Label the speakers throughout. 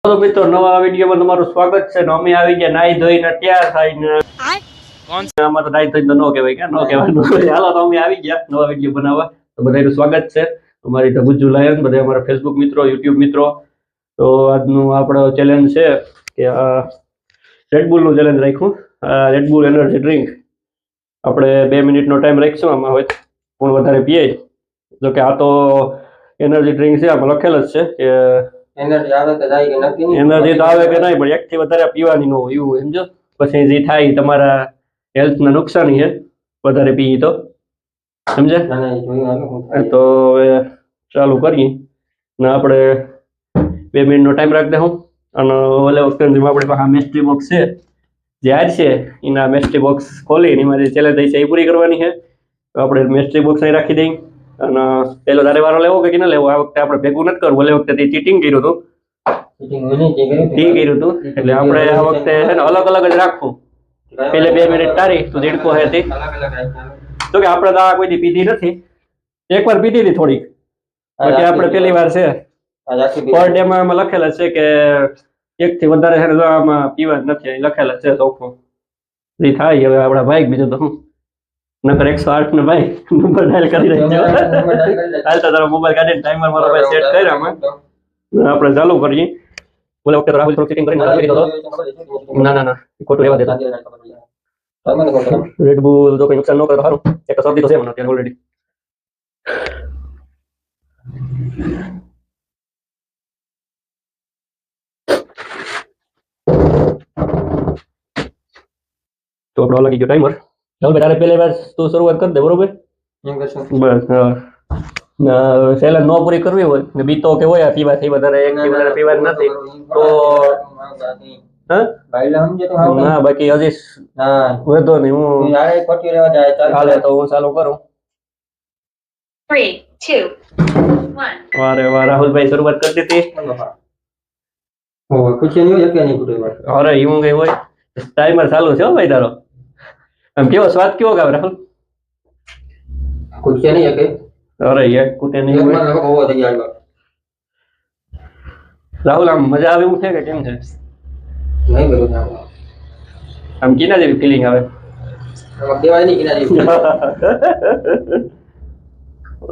Speaker 1: તો મિત્રો નવા વિડીયોમાં તમારું સ્વાગત છે. અમે આવી ગયા નાઈ ધોઈને તૈયાર થઈને. આમાં તો નાઈ ધોઈને ન કહેવાય કે ન કહેવાનું. હાલો તો અમે આવી ગયા નવા વિડીયો બનાવવા. તો બધાનું સ્વાગત છે અમારી ગુજ્જુ લાયન, બધા અમારા ફેસબુક મિત્રો, યુટ્યુબ મિત્રો. તો આજનું આપણો ચેલેન્જ છે કે રેડબુલનું ચેલેન્જ રાખ્યું. રેડબુલ એનર્જી ડ્રિંક આપણે 2 મિનિટનો ટાઈમ રાખીશું. આમાં હોય પણ વધારે પીએ. જો કે આ તો એનર્જી ડ્રિંક છે, આમાં લખેલ જ છે કે એનર્જી આવે કે જાય કે નક્કી નહીં. એનર્જી તો આવે કે નહીં, પણ એકથી વધારે પીવાની ન હોય એવું સમજો. પછી જે થાય તમારા હેલ્થને નુકસાની છે વધારે પીએ તો, સમજે. તો હવે ચાલુ કરીએ ને આપણે 2 મિનિટનો ટાઈમ રાખી દઉં. અને ઓલા વખતે આપણી પાસે મિસ્ટ્રી બોક્સ છે, જે આજ છે એના મિસ્ટ્રી બોક્સ ખોલીને એમાં જે ચેલેન્જ છે એ પૂરી કરવાની છે. તો આપણે મિસ્ટ્રી બોક્સ અહીં રાખી દઈએ. અને પેલો તારે વારો લેવો કે ના લેવો? આ વખતે આપણે ભેગું નથી કરવું. ઓલી વખતે ચીટિંગ કર્યું હતું, એટલે આપણે આ વખતે છે ને અલગ અલગ જ રાખવું. પેલે 2 મિનિટ તારી તું જીડકો હે તે. તો કે આપણે તો આ કોઈ દી પીધી નથી, એકવાર પીધી હતી થોડીક, પછી આપણે પહેલી વાર છે. પર ડે માં લખેલા છે કે 1 થી વધારે છે ને આમાં પીવા જ નથી, લખેલા છે ચોખ્ખું. જે થાય હવે આપણા ભાઈ, બીજું તો શું. નકર 108 ને ભાઈ નંબર ડાયલ કરી દેજો. હાલ તો તારો મોબાઈલ કાઢીને ટાઈમર મારો ભાઈ સેટ કરી આમાં આપણે ચાલુ કરીએ. બોલે વખતે રાહુલ થોડું ચેકિંગ કરીને કરી દીધો. ના ખોટું રહેવા દેતા. રેડબુલ જો કોઈ નુકસાન ન કરે તો સારું. એક શરદી તો છે મને અત્યારે ઓલરેડી. તો આપણો લાગી ગયો ટાઈમર. ચાલ ભાઈ, તારે પહેલી વાર તું શરૂઆત કરી દે, બરોબર? બસ હા. સેલેન્જ ન પૂરી કરવી હોય ને બીતો કે હોય પીવાથી વધારે, 1 થી વધારે પીવા નથી તો ના, બાકી હજી વધો નહીં. હું હાલે તો હું ચાલુ કરું.
Speaker 2: 3, 2, 1.
Speaker 1: વારે વાહ, રાહુલભાઈ શરૂઆત કરી દીધી. અરે એવું કઈ હોય? ટાઈમર ચાલુ છે હો ભાઈ તારો. આમ કેવો સ્વાદ કેવો આવે રાહુલ? અરે એક કુટે નહીં હોય. રાહુલ આમ મજા આવે એવું છે કે કેમ છે? આમ કિના જેવી ફિલિંગ આવે?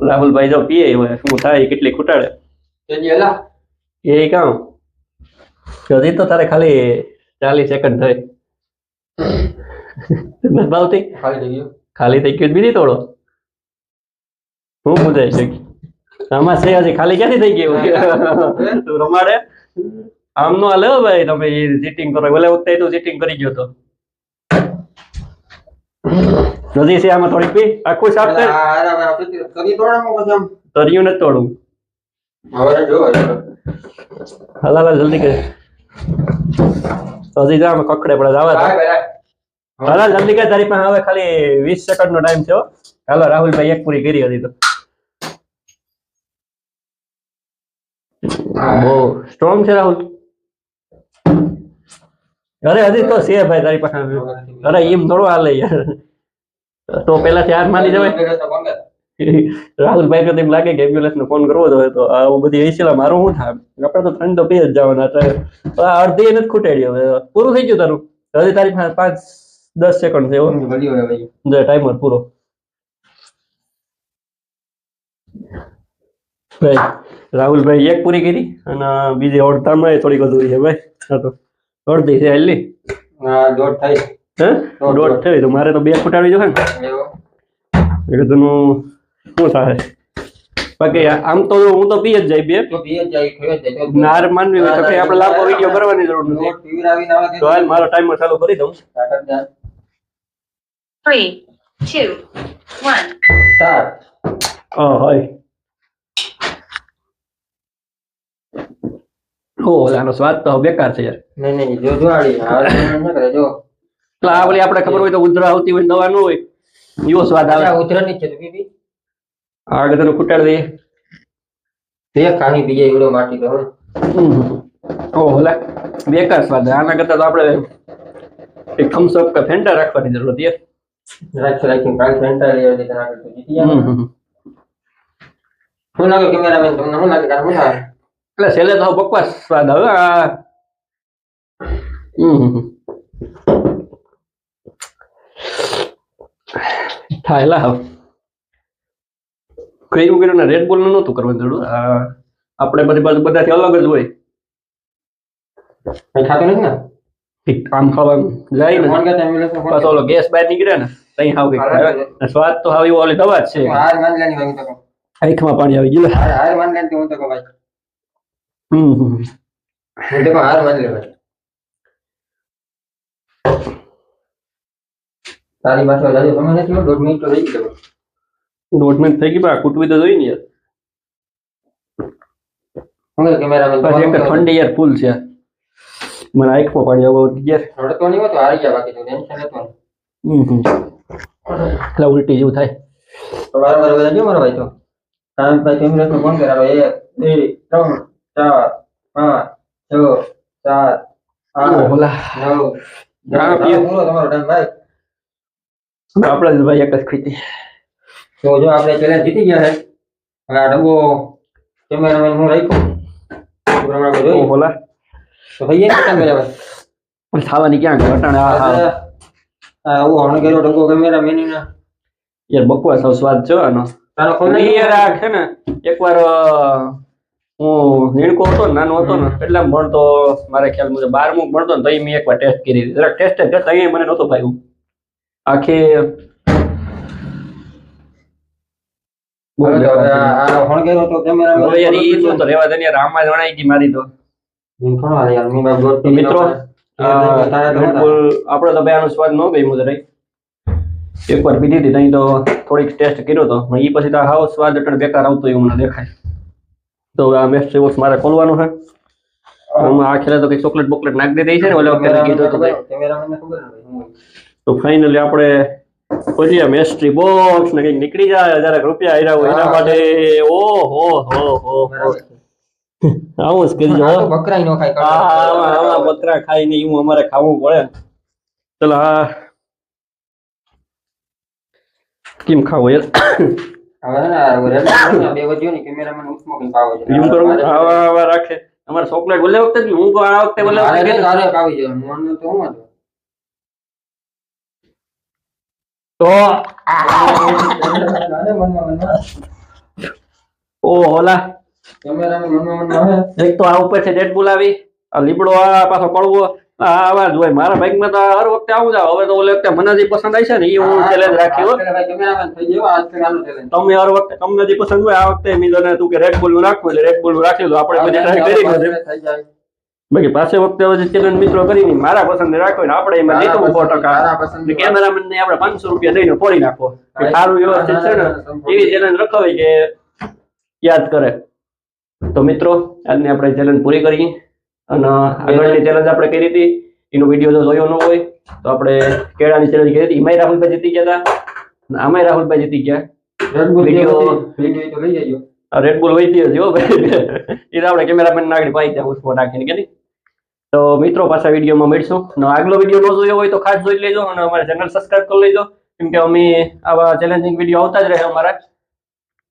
Speaker 1: રાહુલભાઈ જો પીએ હોય શું થાય, કેટલી ખૂટાડે એ કામ. હજી તો તારે ખાલી 40 સેકન્ડ થઈ. ભાવતી ખાલી થઈ ગયું, બીજી તોડો. હું buજાય છે આમાં છે હજી ખાલી ક્યાંથી થઈ ગયું? તું રમાડે આમ નો હાલે ભાઈ. તમે ચીટિંગ કરો. ઓલે વખતે તું ચીટિંગ કરી ગયો તો. નદી છે આમાં થોડીક પી. આખું સાફ કર. તરિયું નથી તોડવું. હાલ જલ્દી કર. હજી જા કકડે પડે. જવા હાલ જલ્દી કર. તારી પાસે હવે ખાલી 20 સેકન્ડ નો ટાઈમ છે. હાલો રાહુલભાઈ એક પૂરી કરી હતી તો. બહુ સ્ટ્રોંગ છે રાહુલ. અરે હજી તો છે ભાઈ તારી પાસે. અરે એમ થોડું હાલે યાર. તો પેલાથી હાર માની જવાય. રાહુલભાઈ તો એમ લાગે કે એમ્બ્યુલન્સ નો ફોન કરવો જોઈએ. તો આવું બધી હશે. મારું શું થાય? આપણે તો ઠંડ તો પી જ જવાના. અડધી નથી ખૂટાડી. હવે પૂરું થઈ ગયું તારું. હજી તારી પાસે 5-10 સેકન્ડ છે. ટાઈમર પૂરો. ભાઈ રાહુલભાઈ એક પૂરી કરી અને બીજી અડધામાં થોડીક અધૂરી છે ભાઈ. હા તો અડધી છે હેલી. દોઢ થઈ તો મારે તો 2 ફૂટાવી જોઈએ ને. એટલે તનું શું થાય? બાકી આમ તો હું તો પી જ જાય 2. નાર માનવી હોય તો આપણે લાંબો વિડીયો કરવાની જરૂર નથી. તો હાલ મારો ટાઈમર ચાલુ કરી દઉં.
Speaker 2: 3, 2, 1.
Speaker 1: સ્ટાર્ટ. હોય આનો સ્વાદ તો બેકાર છે યાર. આપણે ખબર હોય તો ઉધરા આવતી હોય, દવા ન હોય એવો સ્વાદ આવે. આગળ તને ખૂટાડી દઈએ. બેકાર સ્વાદ. આના કરતા તો આપણે થમ્સ અપ કે ફેન્ટા રાખવાની જરૂર હતી. એટલે છેલ્લે તો બકવાસ સ્વાદ આવે આ થાય લા કર્યું ને રેડ બોલ નહોતું કરવાનું થોડું આપણે બધી બાજુ બધાથી અલગ જ હોય
Speaker 3: કઈ ખાતું નથી ને
Speaker 1: આમ ખાવાનું જાય ને પાછો ઓલો ગેસ બહાર નીકળે ને તઈ હાવ કઈક સ્વાદ તો હાવ ઓલી દવા જ છે
Speaker 3: હાર માન લેની હોય તો
Speaker 1: આંખમાં પાણી આવી ગયું
Speaker 3: હાર માન લેની હું તો કહું ભાઈ
Speaker 1: હમ
Speaker 3: હું તો હાર માન લે ભાઈ તારી પાસે જાજો સમય નથી 1.5 મિનિટ તો રહી ગયો
Speaker 1: 1.5 મિનિટ થઈ ગઈ બા કુટવી તો જોઈ ને યાર
Speaker 3: હું કેમેરામેન
Speaker 1: પાછી એક ઠંડી યાર ફૂલ છે મને આંખમાં પાણી આવવા યાર
Speaker 3: રડતો નહીં હોતો હારી ગયા બાકી તો ટેન્શન લેતો
Speaker 1: એટલે ઉલટી જેવું થાય
Speaker 3: તો વારંવાર બધા જો મારો ભાઈ તો કામ ભાઈ કેમેરાનો ફોન કરાવો 1 2 3 4 5 6 7 8
Speaker 1: ઓલા
Speaker 3: 9 પૂરો તમારો ટાઈમ ભાઈ
Speaker 1: આપણે જ ભાઈ એક જ ખીચી
Speaker 3: તો જો આપણે ચેલેન્જ જીતી ગયા છે હવે આ ડબ્બો કેમેરામેન હું રાખ્યો પ્રમાણે જોઈ
Speaker 1: ઓલા
Speaker 3: તો ભાઈ એને કેમ કર્યા ભાઈ
Speaker 1: ખાવાની ક્યાં ઘટાણે
Speaker 3: આ હું હણ કર્યો ડબ્બો કેમેરામેન ને
Speaker 1: યાર બકવાસ સ્વાદ છે આનો
Speaker 3: તારો ફોન
Speaker 1: યાર આ છે ને એકવાર હું નીણકો હતો ને નાનો હતો ને એટલા ભણતો મારે ખ્યાલ મુજબ 12મું ભણતો ને તો મેં એકવાર ટેસ્ટ કરી જરાક ટેસ્ટ જ કરતા અહીંયા મને નહોતું ભાઈ આખી
Speaker 3: આ હણ કર્યો તો કેમેરામેન
Speaker 1: યાર ઈ શું તો રેવા દે યાર આમાં જણાઈ ગઈ મારી તો
Speaker 3: યાર મી ભાઈ ગોટ
Speaker 1: મિત્રો આપણે તો ભાઈ આનો સ્વાદ ન ગઈ જરાય એકવાર પીધી હતી ત્યાં તો થોડીક ટેસ્ટ કર્યો હતો એ પછી તો હાવ સ્વાદ એટલે બેકાર આવતો એવું મને દેખાય તો આ મેસ્ટ્રી બોક્સ મારે ખોલવાનું છે આમાં આ ખેલે તો કઈ ચોકલેટ બોકલેટ નાખી દે છે ને ઓલા વખતે કીધું હતું
Speaker 3: કેમેરામેનને ખબર નથી
Speaker 1: તો ફાઇનલી આપણે ખોલીએ મેસ્ટ્રી બોક્સ ને કઈક નીકળી જાય 1000 રૂપિયા આવ્યા હોય એના માટે ઓહો હો હો આવું જ કરજો
Speaker 3: આ તો બકરાઈ નો ખાય
Speaker 1: આમાં બકરા ખાઈ નહીં એવું અમારે ખાવું પડે ચલો હા કેમ ખાવો યાર
Speaker 3: હવે ને બે વધ્યો ને કેમેરામેન ઉસમો કઈ પાવે છે
Speaker 1: યુમ કરો આવા રાખે અમાર ચોકલેટ બોલે વખતે હું આ વખતે બોલે વખતે
Speaker 3: તારે પાવી જાય મોન તો હું હતો
Speaker 1: તો ઓ હોલા
Speaker 3: કેમેરામેન મનમાં આવે
Speaker 1: એક તો આ ઉપર છે ડેડ બોલાવી આ લીબડો આ પાછો કળવો આ આવાજ હોય મારા બાઈકમાં તો હર વખતે આવું જાવ હવે તો ઓલે વખતે મને જે પસંદ આવી છે ને એ હું ચેલેન્જ રાખ્યો
Speaker 3: ભાઈ કેમેરામેન થઈ ગયો આજ કે આનો ચેલેન્જ
Speaker 1: તમે હર વખતે તમને જે પસંદ હોય આ વખતે મી તને તું કે રેડ બુલ રાખવું એટલે રેડ બુલ રાખી લો આપણે બધી ટ્રાય કરી
Speaker 3: થઈ જાય
Speaker 1: બાકી પાછે વખતે હવે ચેલેન્જ મિત્રો કરીને મારા પસંદ રાખો ને આપણે એમાં જીતવું 100% કેમેરામેન ને આપણે 500 રૂપિયા દઈને ફોડી નાખો કે સારું વ્યવસ્થિત છે ને એવી ચેલેન્જ રખાવી કે યાદ કરે તો મિત્રો આજની આપણે ચેલેન્જ પૂરી કરી અને આગળની ચેલેન્જ આપણે કરી હતી એનો વિડીયો જો જોયો ન હોય તો આપણે કેળાની ચેલેન્જ કરી હતી એમાંય રાહુલભાઈ જીતી ગયા હતા અને આમાંય રાહુલભાઈ જીતી ગયા
Speaker 3: વિડિયો તો લઈ જજો
Speaker 1: રેડ બુલ વહી ગયો જો ભાઈ એ તો આપણે કેમેરામેન નાગડી પાઈ ત્યાં ઉસમો નાખીને કે નહીં તો મિત્રો પાછા વિડીયોમાં મળીશું અને આગલો વિડીયો ન જોયો હોય તો ખાસ જોઈ લેજો અને અમારી ચેનલ સબસ્ક્રાઇબ કરી લેજો કેમ કે અમે આવા ચેલેન્જિંગ વિડીયો આવતા જ રહે અમારા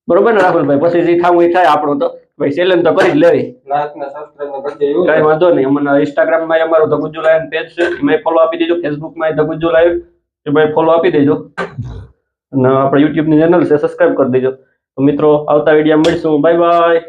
Speaker 1: બરોબર ને રાહુલભાઈ પછી જે થાવું એ થાય આપણું તો ભાઈ ચેલેન્જ તો કરી જ લેવી
Speaker 3: લાઈક ને સબસ્ક્રાઇબ કરી દેજો
Speaker 1: કઈ વાંધો નહીં અમને ઇન્સ્ટાગ્રામ માં અમારું ધ ગુજ્જુ લાયન પેજ છે એમાં ફોલો આપી દેજો ફેસબુક માં ધ ગુજ્જુ લાયન એ ભાઈ ફોલો આપી દેજો અને આપણે યુટ્યુબ ની ચેનલ છે સબસ્ક્રાઇબ કરી દેજો તો મિત્રો આવતા વિડીયો મળીશું બાય બાય